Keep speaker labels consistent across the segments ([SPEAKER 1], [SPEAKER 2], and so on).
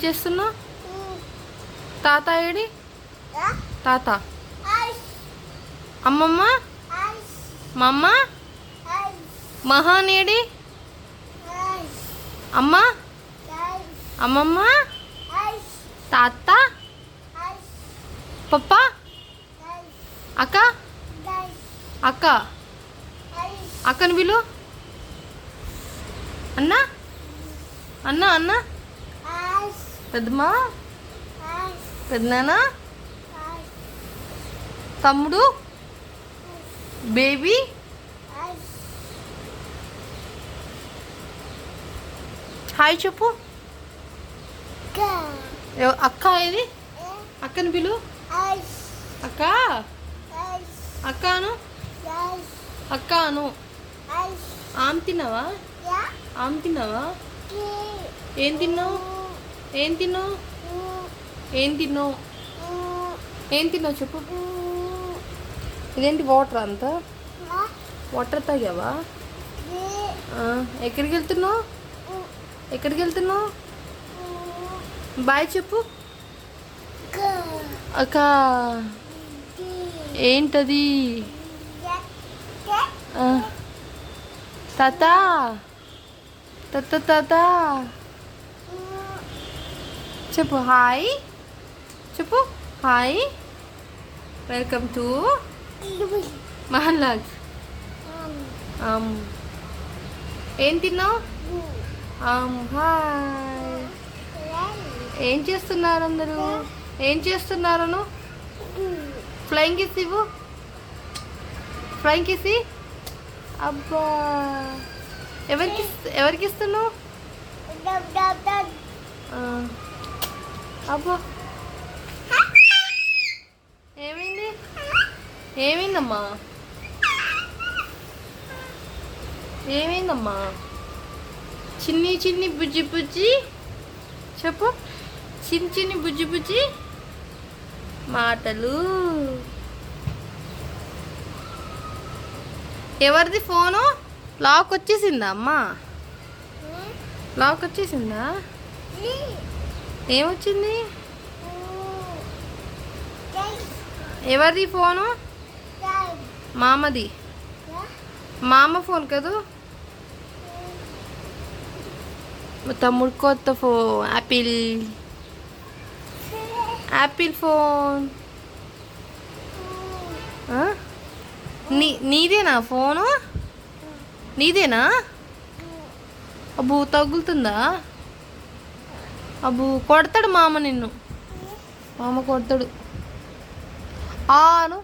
[SPEAKER 1] చేస్తున్నావు? తాత ఏడి? తాత. అమ్మమ్మ, మా అమ్మ, మహాన్ ఏడి? అమ్మ, అమ్మమ్మ, తాత, పప్ప, అక్క, అక్క, అక్కని పిలు. అన్న, అన్న, అన్న, పెద్దమ్మా, పెద్దనాన్న, తమ్ముడు, బేబీ, హాయ్ చెప్పు. అక్క ఏది? అక్కని పిలు. అక్క, అక్క అను, అక్క అను. ఆమె తిన్నావా? ఆమె తిన్నావా? ఏం తిన్నావు? ఏం తిన్నావు? ఏం తిన్నావు? ఏం తిన్నావు చెప్పు. ఇదేంటి వాటర్ అంతా? వాటర్ తాగావా? ఎక్కడికి వెళ్తున్నావు? ఎక్కడికి వెళ్తున్నావు? బాయ్ చెప్పు. అక్క ఏంటది? తాత, తాత, తాత చెప్పు. హాయ్ చెప్పు. హాయ్, వెల్కమ్ టు మహల్లాగ్. ఏం తిన్నావు? హాయ్. ఏం చేస్తున్నారు అందరూ? ఏం చేస్తున్నారను? ఫ్లయింగ్ కిస్ ఇవ్వు. Flying kiss. అబ్బా, ఎవరికి ఇస్తున్నావు? అబ్బా, ఏమైంది? ఏమైందమ్మా? ఏమైందమ్మా? చిన్ని చిన్ని బుజ్జి బుజ్జి చెప్పు. చిన్ని చిన్ని బుజ్జి బుజ్జి మాటలు. ఎవరిది ఫోను? లాక్ వచ్చేసిందా అమ్మా? లాక్ వచ్చేసిందా? ఏమొచ్చింది? ఎవరిది ఫోను? మామది. మామ ఫోన్ కదా. మా తమ్ముడు కొత్త ఫోన్, యాపిల్ ఫోన్. నీదేనా ఫోను? నీదేనా? అబ్బు తగులుతుందా? అబ్బు కొడతాడు మామ నిన్ను. మామ కొడతాడు. ఆను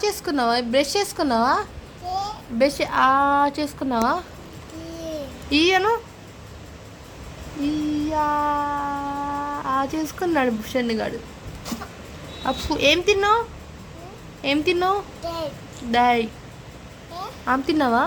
[SPEAKER 1] చేసుకున్నావా? బ్రష్ చేసుకున్నావా? బ్రష్ చేసుకున్నావా? ఈయను చేసుకున్నాడు షన్నుగాడు. అప్పు ఏం తిన్నావు? ఏం తిన్నావు? డాయ్. ఆమె తిన్నావా?